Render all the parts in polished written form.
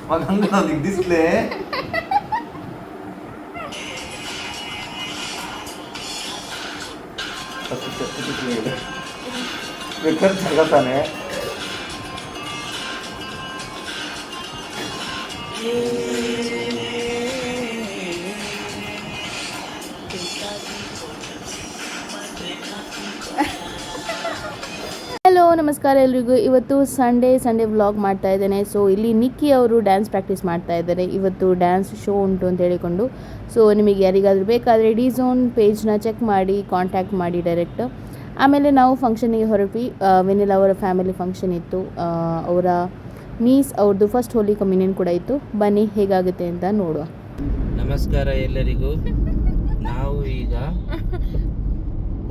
मग हंग दिसले खर्च करताने ಹಲೋ ನಮಸ್ಕಾರ ಎಲ್ರಿಗೂ. ಇವತ್ತು ಸಂಡೇ ವ್ಲಾಗ್ ಮಾಡ್ತಾ ಇದ್ದೇನೆ. ಸೊ ಇಲ್ಲಿ ನಿಕ್ಕಿ ಅವರು ಡ್ಯಾನ್ಸ್ ಪ್ರಾಕ್ಟೀಸ್ ಮಾಡ್ತಾ ಇದ್ದಾರೆ. ಇವತ್ತು ಡ್ಯಾನ್ಸ್ ಶೋ ಉಂಟು ಅಂತ ಹೇಳಿಕೊಂಡು. ಸೊ ನಿಮಗೆ ಯಾರಿಗಾದರೂ ಬೇಕಾದರೆ ಡಿ-ಝೋನ್ ಪೇಜ್ನ ಚೆಕ್ ಮಾಡಿ ಕಾಂಟ್ಯಾಕ್ಟ್ ಮಾಡಿ ಡೈರೆಕ್ಟ್. ಆಮೇಲೆ ನಾವು ಫಂಕ್ಷನಿಗೆ ಹೊರಟ್ವಿ. ವೆನಿಲಾ ಅವರ ಫ್ಯಾಮಿಲಿ ಫಂಕ್ಷನ್ ಇತ್ತು. ಅವರ ನೀಸ್ ಅವ್ರದ್ದು ಫಸ್ಟ್ ಹೋಲಿ ಕಮ್ಯುನಿಯನ್ ಕೂಡ ಇತ್ತು. ಬನ್ನಿ ಹೇಗಾಗುತ್ತೆ ಅಂತ ನೋಡುವ. ನಮಸ್ಕಾರ ಎಲ್ಲರಿಗೂ. ನಾವು ಈಗ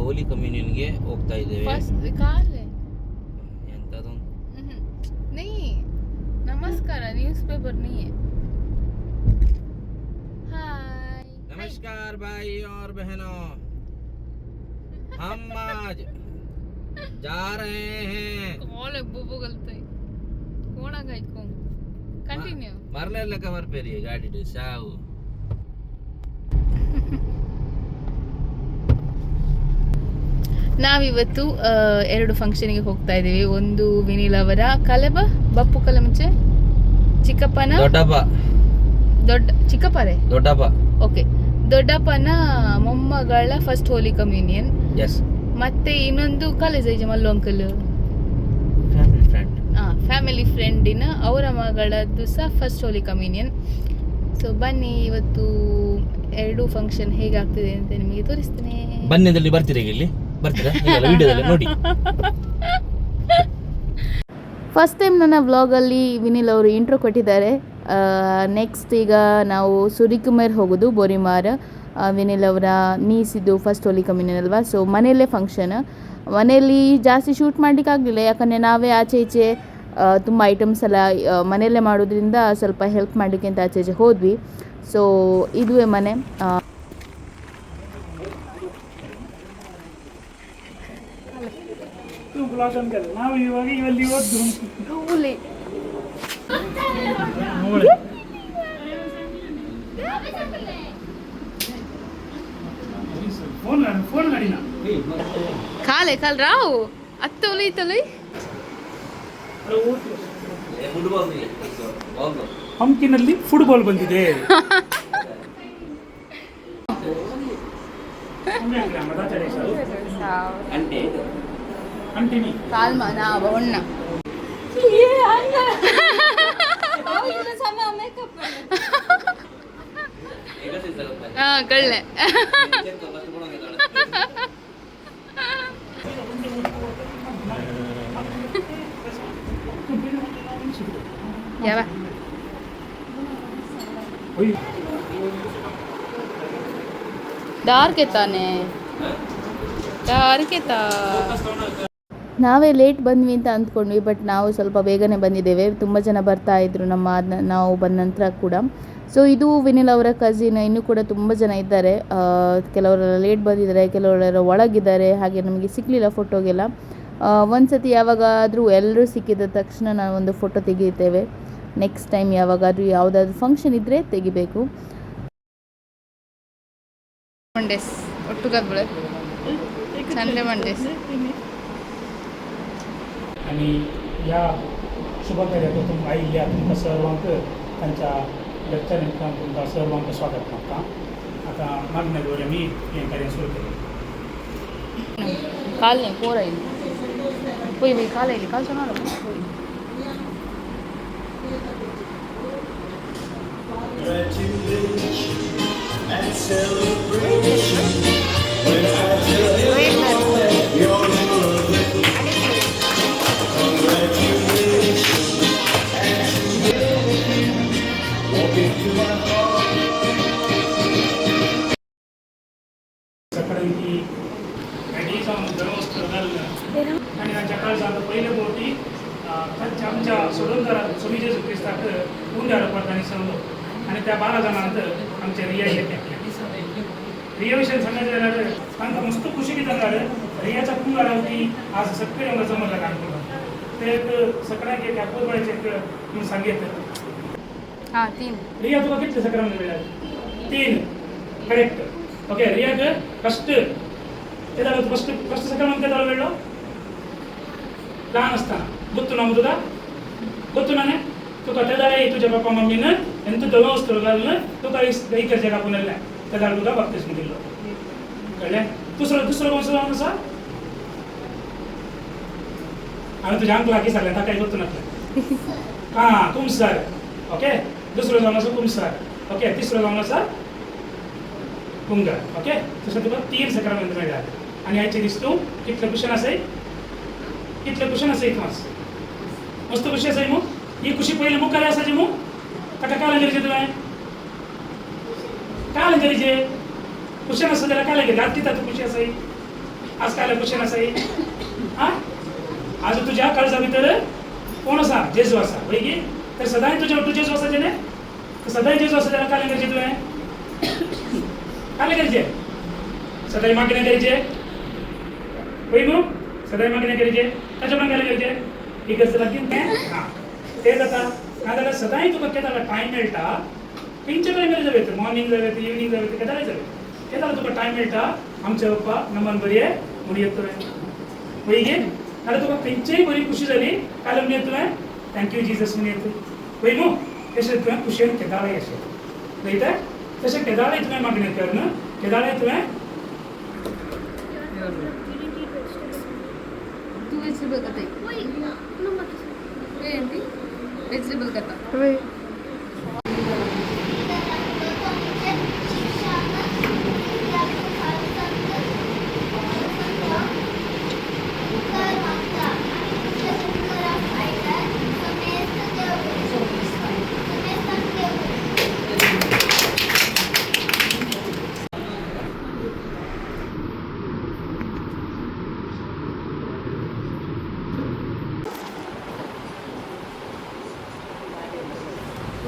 ಹೋಲಿ ಕಮ್ಯುನಿಯನ್ಗೆ ಹೋಗ್ತಾ ಇದ್ದೇವೆ. नमस्कार न्यूज़ पेपर नहीं है. हाय नमस्कार भाई और बहनों, हम आज जा रहे हैं. कॉल बुबु गलते कौन आ गई को कंटिन्यू मरने लगा कवर पे रही गाड़ी डे साउ. ನಾವಿವತ್ತು ಎರಡು ಫಂಕ್ಷನ್ಗೆ ಹೋಗ್ತಾ ಇದ್ದೀವಿ. ಒಂದು ವಿನಿಲ್ ಅವರ ಕಲೆಬ ಬಪ್ಪು ಕಲೆ ಮುಂಚೆ ಚಿಕ್ಕಪ್ಪನ ದೊಡ್ಡಪ್ಪ ಓಕೆ ದೊಡ್ಡಪ್ಪನ ಮೊಮ್ಮಗಳ ಫಸ್ಟ್ ಹೋಲಿ ಕಮ್ಯುನಿಯನ್. ಮತ್ತೆ ಇನ್ನೊಂದು ಕಾಲೇಜ್ ಐಜ ಮಲ್ಲು ಅಂಕಲ್ ಫ್ಯಾಮಿಲಿ ಫ್ರೆಂಡಿನ ಅವರ ಮಗಳದ್ದು ಸಹ ಫಸ್ಟ್ ಹೋಲಿ ಕಮ್ಯುನಿಯನ್. ಸೊ ಬನ್ನಿ ಇವತ್ತು ಎರಡು ಫಂಕ್ಷನ್ ಹೇಗಾಗ್ತಿದೆ ಅಂತ ನಿಮಗೆ ತೋರಿಸ್ತೇನೆ. ಬನ್ನಿ ಬರ್ತೀರಿ ಇಲ್ಲಿ ನೋಡಿ. ಫಸ್ಟ್ ಟೈಮ್ ನನ್ನ ವ್ಲಾಗಲ್ಲಿ ವಿನಿಲ್ ಅವರು ಇಂಟ್ರೋ ಕೊಟ್ಟಿದ್ದಾರೆ. ನೆಕ್ಸ್ಟ್ ಈಗ ನಾವು ಸುರಿಕುಮೇರ್ ಹೋಗೋದು ಬೋರಿಮಾರ್. ವಿನಿಲ್ ಅವರ ನೀಸಿದ್ದು ಫಸ್ಟ್ ಹೋಲಿ ಕಮ್ಯುನಿಯನ್ ಅಲ್ವಾ. ಸೊ ಮನೆಯಲ್ಲೇ ಫಂಕ್ಷನ್. ಮನೆಯಲ್ಲಿ ಜಾಸ್ತಿ ಶೂಟ್ ಮಾಡಲಿಕ್ಕೆ ಆಗಲಿಲ್ಲ, ಯಾಕಂದರೆ ನಾವೇ ಆಚೆ ಈಚೆ ತುಂಬ ಐಟಮ್ಸ್ ಎಲ್ಲ ಮನೆಯಲ್ಲೇ ಮಾಡೋದ್ರಿಂದ ಸ್ವಲ್ಪ ಹೆಲ್ಪ್ ಮಾಡಲಿಕ್ಕೆ ಅಂತ ಆಚೆ ಈಚೆ ಹೋದ್ವಿ. ಸೊ ಇದುವೇ ಮನೆ. ಕಾಲ್ ರಾವ್ ಅತ್ತೊಲಿ ತಲೈ ಹಂಪಿನಲ್ಲಿ ಫುಟ್ಬಾಲ್ ಬಂದಿದೆ. ಕಳ್ಳೆ ಯಾವ ಡಾರ್ಕ್ ತಾನೆ ನಾವೇ ಲೇಟ್ ಬಂದ್ವಿ ಅಂತ ಅಂದ್ಕೊಂಡ್ವಿ, ಬಟ್ ನಾವು ಸ್ವಲ್ಪ ಬೇಗನೆ ಬಂದಿದ್ದೇವೆ. ತುಂಬ ಜನ ಬರ್ತಾ ಇದ್ರು ನಾವು ಬಂದ ನಂತರ ಕೂಡ. ಸೊ ಇದು ವಿನಿಲ್ ಅವರ ಕಸಿನ್. ಇನ್ನೂ ಕೂಡ ತುಂಬ ಜನ ಇದ್ದಾರೆ. ಕೆಲವರೆಲ್ಲ ಲೇಟ್ ಬಂದಿದ್ದಾರೆ, ಕೆಲವರೆಲ್ಲ ಒಳಗಿದ್ದಾರೆ. ಹಾಗೆ ನಮಗೆ ಸಿಕ್ಕಲಿಲ್ಲ ಫೋಟೋಗೆಲ್ಲ. ಒಂದು ಸತಿ ಯಾವಾಗಾದರೂ ಎಲ್ಲರೂ ಸಿಕ್ಕಿದ ತಕ್ಷಣ ನಾವು ಒಂದು ಫೋಟೋ ತೆಗಿತೇವೆ. ನೆಕ್ಸ್ಟ್ ಟೈಮ್ ಯಾವಾಗಾದರೂ ಯಾವುದಾದ್ರೂ ಫಂಕ್ಷನ್ ಇದ್ದರೆ ತೆಗಿಬೇಕು. ಮಂಡೇಸ್ ಒಟ್ಟುಗಬ್ಬಳ संडे मंडेस आणि या शुभ कार्यात आयिल्ल्या तुमकां सर्वांक तांच्या लेक्चरांतल्यान तुमकां सर्वांक स्वागत करता. आतां मागण्या दवरल्या मी हें कार्य सुरू केलें. काल नहीं पोर आयली पळय मी काल आयली काल सोनार सकाळी गाडी जाऊन व्यवस्था घालणं आणि सकाळ जाता पयले बोटी आमच्या सोडून सुमी जेजू क्रिस्ताक उंड्यार पडताना सांगलो आणि त्या 12 जणांनंतर आमच्या रिया येते. रिया विषयी सांगायचं जाल्यार तांकां मस्त खुशी दिता. रियाच्या पूल रावती आज सगळे हांगा जमला काणकोण. ते एक सकाळी एक अपोजबायचे एक सांगेत हाँ 3 रिया तुका कितले संक्रमण मिळाले 3 करेक्ट ओके रियाक फर्स्ट केदार फर्स्ट संक्रमण केदार वेळो लहान असताना ಗೊತ್ತು ನಮ್ದು ಗೊತ್ತು ನಾನೇ तुका तेदाळे तुझ्या पप्पा मम्मीनं ಎಂತ ದವಸ್ತುಗಳನ್ನ तुका इकडच्या जगा पुण्याला तेदाळ तुका बप्तिस्म दिलो कळले दुसरं कोणचं नाव असा आम्ही तुझ्या अंकल की सांगले काय ಗೊತ್ತು नसलं हां कुमसार ओके दुसरं जाऊन असं कुमसार ओके तिसरं जाऊन असं कुंगर ओके तसं तुका 3 संक्रमण मिळाले आणि याचे दिसतो कितलं क्वेश्चन असेल मास मस्त खुशी असाय मग ही खुशी पहिले मग काय असायची मग का कालंजरीचे तुम्ही कालंजरीचे क्वेश्चन असं त्याला काय लागेल आज किती खुशी असाई आज काय क्वेश्चन असाई हा आज तुझ्या काळजा भितर कोण असा जेजू असा होय की तर सदाय तुझ्या जेजू असायचे ने तर सदाय जेजू असा त्याला कालंजरीचे तुम्ही कालंजरीचे सदाय मागणे करायचे होय मग सदाय मागणे करायचे त्याच्या पण कालंजरीचे ठीक आहे लगीन काय हां ते जाता नादाला सदाय तुका केदाला टाइम मेळटा पिंच्या टायमार जावे मॉर्निंग जावे इव्हनिंग जावे केदाला जावे केदाला तुका टाइम मेळटा आमचे पप्पा नमन बरी आहे मुडी येतोय होय गे नाल्यार तुका खंयचीय बरी खुशी जाली काल म्हण येतोय थँक्यू जीसस म्हण येतोय होय न्हू तशें तुवें खुशयेन केदाळय अशें कळटा तशें केदाळय तुवें मागणें कर न्हू केदाळय तुवें तू वेजिटेबल खाता ఏంటి వెజిటబుల్ కథ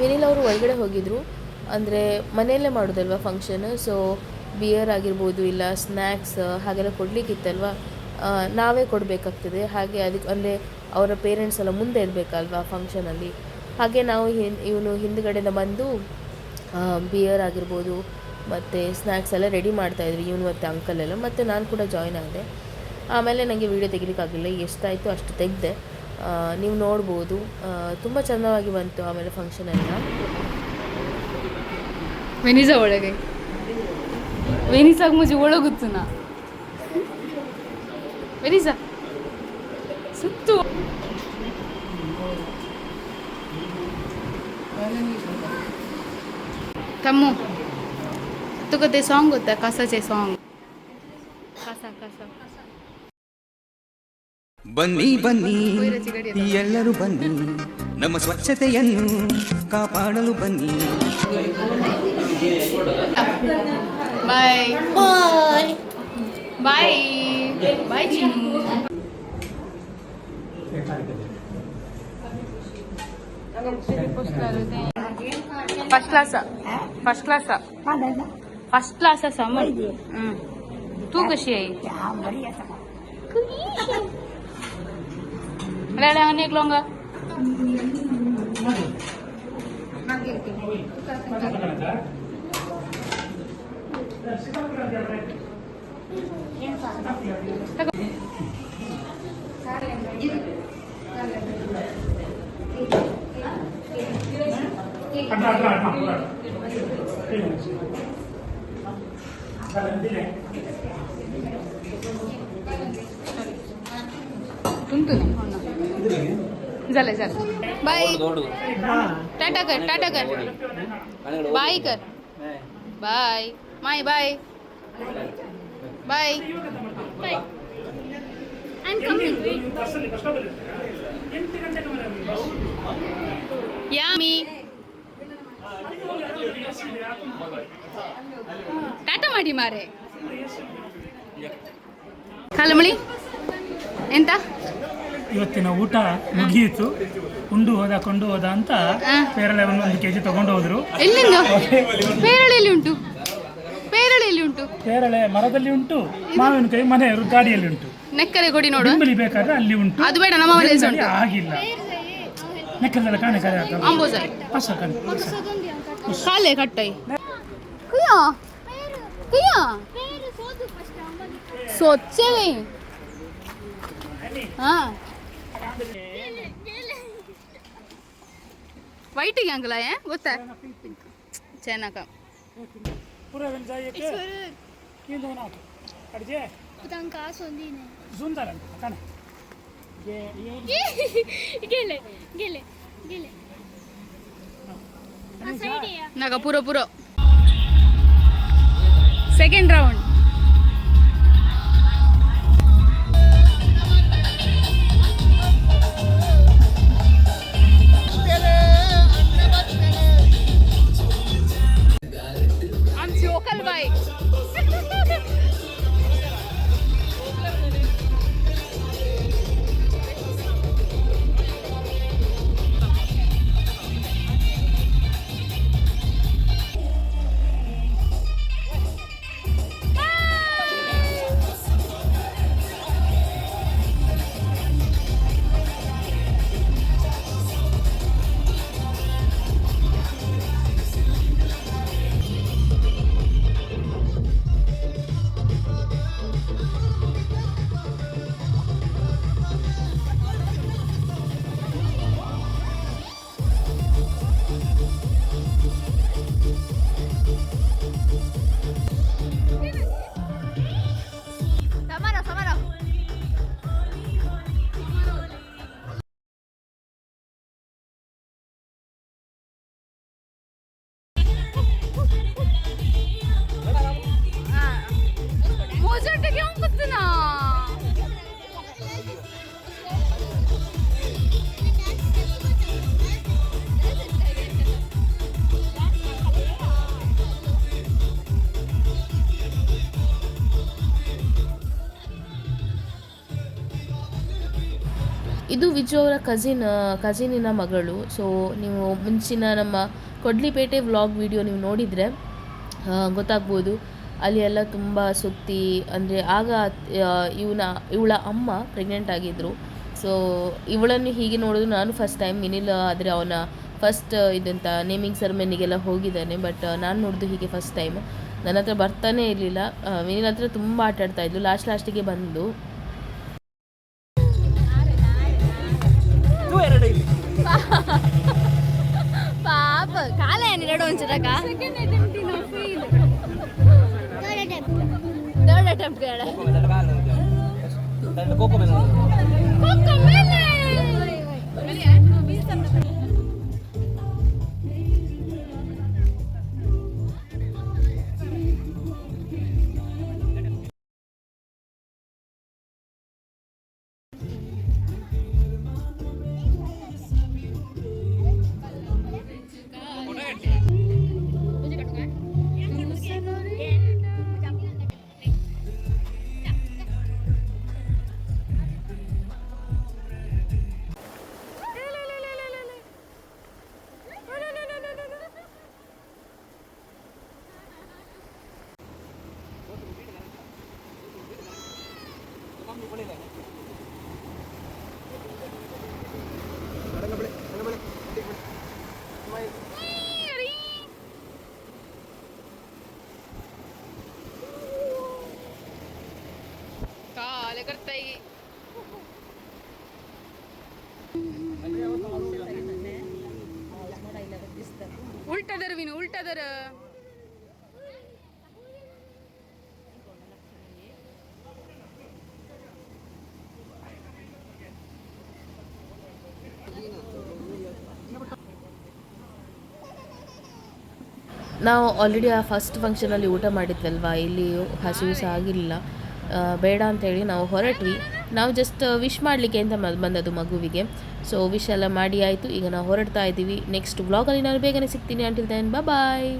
ವಿನಿಲ್ ಅವರು ಒಳಗಡೆ ಹೋಗಿದ್ರು ಅಂದರೆ ಮನೆಯಲ್ಲೇ ಮಾಡೋದಲ್ವ ಫಂಕ್ಷನ್ ಸೊ ಬಿಯರ್ ಆಗಿರ್ಬೋದು ಇಲ್ಲ ಸ್ನ್ಯಾಕ್ಸ್ ಹಾಗೆಲ್ಲ ಕೊಡಲಿಕ್ಕಿತ್ತಲ್ವ ನಾವೇ ಕೊಡಬೇಕಾಗ್ತದೆ ಹಾಗೆ ಅದಕ್ಕೆ ಅಂದರೆ ಅವರ ಪೇರೆಂಟ್ಸ್ ಎಲ್ಲ ಮುಂದೆ ಇರಬೇಕಲ್ವ ಫಂಕ್ಷನಲ್ಲಿ ಹಾಗೆ ನಾವು ಇವನು ಹಿಂದುಗಡೆಯಿಂದ ಬಂದು ಬಿಯರ್ ಆಗಿರ್ಬೋದು ಮತ್ತು ಸ್ನ್ಯಾಕ್ಸ್ ಎಲ್ಲ ರೆಡಿ ಮಾಡ್ತಾಯಿದ್ವಿ ಇವನು ಮತ್ತು ಅಂಕಲ್ ಎಲ್ಲ ಮತ್ತು ನಾನು ಕೂಡ ಜಾಯ್ನ್ ಆದೆ ಆಮೇಲೆ ನನಗೆ ವೀಡಿಯೋ ತೆಗಿಲಿಕ್ಕಾಗಲಿಲ್ಲ ಎಷ್ಟಾಯಿತು ಅಷ್ಟು ತೆಗೆದೆ ನೀವು ನೋಡ್ಬೋದು ತುಂಬ ಚೆನ್ನಾಗಿ ಬಂತು ಆಮೇಲೆ ಫಂಕ್ಷನ್ ಎಲ್ಲ ವೆನಿಸಾ ಒಳಗೆ ವೆನಿಸಾಗ ಮುಜಿ ಒಳಗುತ್ತು ನಾ ವೆನಿಸಾ ಸುತ್ತು तम्मू तुका ते सॉन्ग होतं कसाचे सॉन्ग कसा कसा ಬನ್ನಿ ಬನ್ನಿ ಎಲ್ಲರೂ ಬನ್ನಿ ನಮ್ಮ ಸ್ವಚ್ಛತೆಯನ್ನು ಕಾಪಾಡಲು ಬನ್ನಿ ಬಾಯ್ ಬಾಯ್ ಬಾಯ್ ಬಾಯ್ ಚಿನ್ನು फर्स्ट क्लास असा मग तू कशी आहे अनेक लोंगा झालं झालं बाय टाटा कर बाय कर बाय माय बाय बाय या मी ಟಾಟಾ ಮಾಡಿ ಮಾರೆ ಕಾಲಮಳಿ ಎಂತ ಇವತ್ತಿನ ಊಟ ಮುಗಿಯಿತು ಕೊಂಡು ಹೋದ ಅಂತ ಪೇರಳೆ 1 kg ತಗೊಂಡು ಹೋದ್ರು. ಎಲ್ಲಿಂದ ಪೇರಳೆಯಲ್ಲಿ ಉಂಟು ಪೇರಳೆ ಮರದಲ್ಲಿ ಉಂಟು, ಮಾವಿನಕಾಯಿ ಮನೆ ಗಾಡಿಯಲ್ಲಿ ಉಂಟು. ನೆಕ್ಕರೆ ಕೊಡಿ ನೋಡು, ಬೇಕಾದ್ರೆ ಅಲ್ಲಿ ಉಂಟು. ಅದು ಬೇಡ, ನಮ್ಮ ಮನೆಯಲ್ಲಿ ಉಂಟು. ಆಗಿಲ್ಲ ನೆಕ್ಕದಲ್ಲ ಕಾಣೆ ಕರೆ ಆತ ಅಂಬೋಜಲ್ ಪಸ ಕಾಣೆ ಕಾಲೆ ಕಟ್ಟೈ ಕುಯ್ಯ ಕುಯ್ಯ सोचे गई हाँ वाइट क्या अंकल है ಗೊತ್ತಾ चाइना का पूरा बन जाए के ये दोनों अड़जे उतंग का सोंदी ने सुंदर काने ये गेले गेले गेले नाका पूरा पूरा सेकंड राउंड लोकल बाइक ಇದು ವಿಜು ಅವರ ಕಸಿನಿನ ಮಗಳು. ಸೊ ನೀವು ಮುಂಚಿನ ನಮ್ಮ ಕೊಡ್ಲಿಪೇಟೆ ವ್ಲಾಗ್ ವಿಡಿಯೋ ನೀವು ನೋಡಿದರೆ ಗೊತ್ತಾಗ್ಬೋದು. ಅಲ್ಲಿ ಎಲ್ಲ ತುಂಬ ಸುತ್ತಿ, ಅಂದರೆ ಆಗ ಇವಳ ಅಮ್ಮ ಪ್ರೆಗ್ನೆಂಟ್ ಆಗಿದ್ದರು. ಸೊ ಇವಳನ್ನು ಹೀಗೆ ನೋಡೋದು ನಾನು ಫಸ್ಟ್ ಟೈಮ್. ವಿನಿಲ್ ಆದರೆ ಅವನ ಫಸ್ಟ್ ಇದಂತ ನೇಮಿಂಗ್ ಸೆರೆಮನಿಗೆಲ್ಲ ಹೋಗಿದ್ದಾನೆ. ಬಟ್ ನಾನು ನೋಡೋದು ಹೀಗೆ ಫಸ್ಟ್ ಟೈಮ್. ನನ್ನ ಹತ್ರ ಬರ್ತಾನೆ ಇರಲಿಲ್ಲ. ವಿನಿಲ್ ಹತ್ರ ತುಂಬ ಆಟಾಡ್ತಾಯಿದ್ಲು. ಲಾಸ್ಟಿಗೆ ಬಂದು ಪಾಪ ಕಾಲ ಏನಿರಡು ಒಂಚೂರಕ ಥರ್ಡ್ ಅಟೆಂಪ್ಟ್ ಕೇಳ काले करता ही उल्टा दर विनु उल्टा दर ನಾವು ಆಲ್ರೆಡಿ ಆ ಫಸ್ಟ್ ಫಂಕ್ಷನಲ್ಲಿ ಊಟ ಮಾಡಿದ್ವಲ್ವಾ, ಇಲ್ಲಿ ಹಸಿವು ಸಹ ಆಗಿರಲಿಲ್ಲ. ಬೇಡ ಅಂತೇಳಿ ನಾವು ಹೊರಟ್ವಿ. ನಾವು ಜಸ್ಟ್ ವಿಶ್ ಮಾಡಲಿಕ್ಕೆ ಅಂತ ಬಂದದ್ದು ಮಗುವಿಗೆ. ಸೊ ವಿಶ್ ಎಲ್ಲ ಮಾಡಿ ಆಯಿತು. ಈಗ ನಾವು ಹೊರಡ್ತಾ ಇದ್ದೀವಿ. ನೆಕ್ಸ್ಟ್ ವ್ಲಾಗಲ್ಲಿ ನಾನು ಬೇಗನೆ ಸಿಗ್ತೀನಿ. ಅಂಟಿಲ್ ದೆನ್ ಬಾಯ್.